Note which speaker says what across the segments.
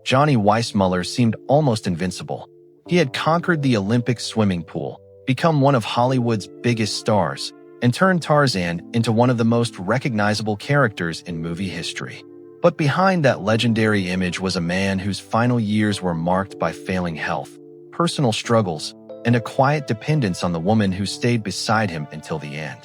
Speaker 1: Johnny Weissmuller seemed almost invincible. He had conquered the Olympic swimming pool, become one of Hollywood's biggest stars, and turned Tarzan into one of the most recognizable characters in movie history. But behind that legendary image was a man whose final years were marked by failing health, personal struggles, and a quiet dependence on the woman who stayed beside him until the end.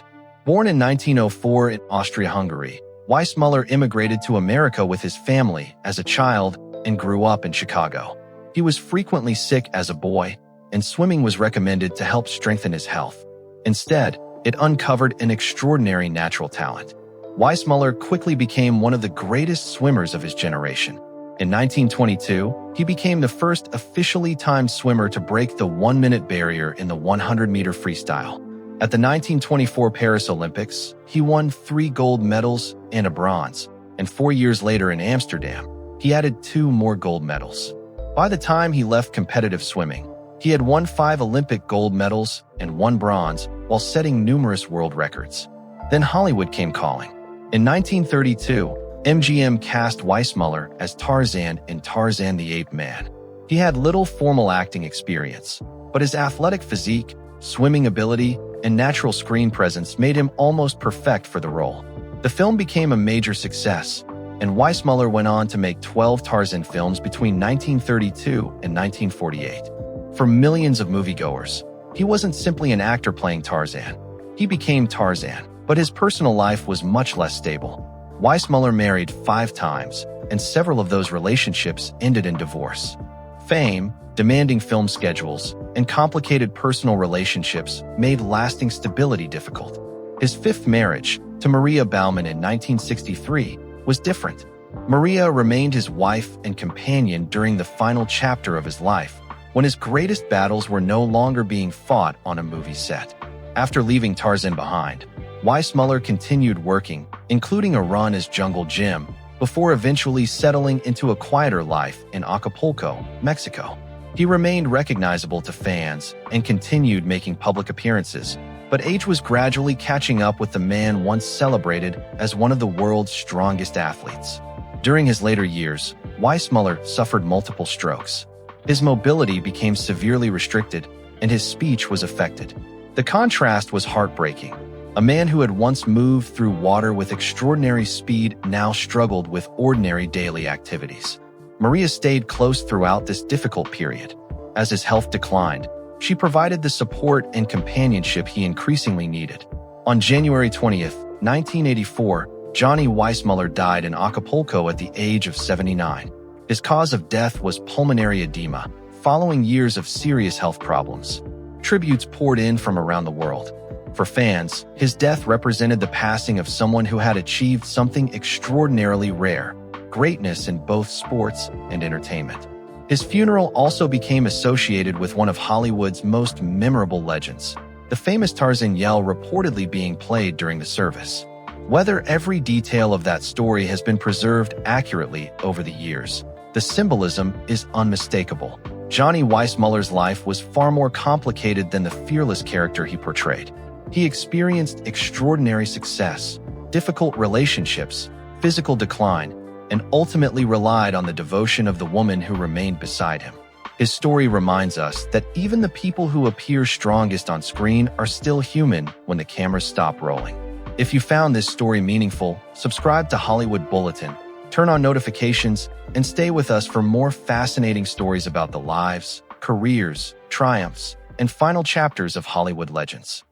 Speaker 1: Born in 1904 in Austria-Hungary, Weissmuller immigrated to America with his family as a child and grew up in Chicago. He was frequently sick as a boy, and swimming was recommended to help strengthen his health. Instead, it uncovered an extraordinary natural talent. Weissmuller quickly became one of the greatest swimmers of his generation. In 1922, he became the first officially timed swimmer to break the 1-minute barrier in the 100-meter freestyle. At the 1924 Paris Olympics, he won 3 gold medals and a bronze, and 4 years later in Amsterdam, he added 2 more gold medals. By the time he left competitive swimming, he had won 5 Olympic gold medals and 1 bronze while setting numerous world records. Then Hollywood came calling. In 1932, MGM cast Weissmuller as Tarzan in Tarzan the Ape Man. He had little formal acting experience, but his athletic physique, swimming ability, and natural screen presence made him almost perfect for the role. The film became a major success, and Weissmuller went on to make 12 Tarzan films between 1932 and 1948. For millions of moviegoers, he wasn't simply an actor playing Tarzan. He became Tarzan, but his personal life was much less stable. Weissmuller married 5 times, and several of those relationships ended in divorce. Fame, demanding film schedules, and complicated personal relationships made lasting stability difficult. His 5th marriage, to Maria Baumann in 1963, was different. Maria remained his wife and companion during the final chapter of his life, when his greatest battles were no longer being fought on a movie set. After leaving Tarzan behind, Weissmuller continued working, including a run as Jungle Jim, before eventually settling into a quieter life in Acapulco, Mexico. He remained recognizable to fans and continued making public appearances, but age was gradually catching up with the man once celebrated as one of the world's strongest athletes. During his later years, Weissmuller suffered multiple strokes. His mobility became severely restricted, and his speech was affected. The contrast was heartbreaking. A man who had once moved through water with extraordinary speed now struggled with ordinary daily activities. Maria stayed close throughout this difficult period. As his health declined, she provided the support and companionship he increasingly needed. On January 20th, 1984, Johnny Weissmuller died in Acapulco at the age of 79. His cause of death was pulmonary edema, following years of serious health problems. Tributes poured in from around the world. For fans, his death represented the passing of someone who had achieved something extraordinarily rare: greatness in both sports and entertainment. His funeral also became associated with one of Hollywood's most memorable legends, the famous Tarzan yell reportedly being played during the service. Whether every detail of that story has been preserved accurately over the years, the symbolism is unmistakable. Johnny Weissmuller's life was far more complicated than the fearless character he portrayed. He experienced extraordinary success, difficult relationships, physical decline, and ultimately relied on the devotion of the woman who remained beside him. His story reminds us that even the people who appear strongest on screen are still human when the cameras stop rolling. If you found this story meaningful, subscribe to Hollywood Bulletin, turn on notifications, and stay with us for more fascinating stories about the lives, careers, triumphs, and final chapters of Hollywood legends.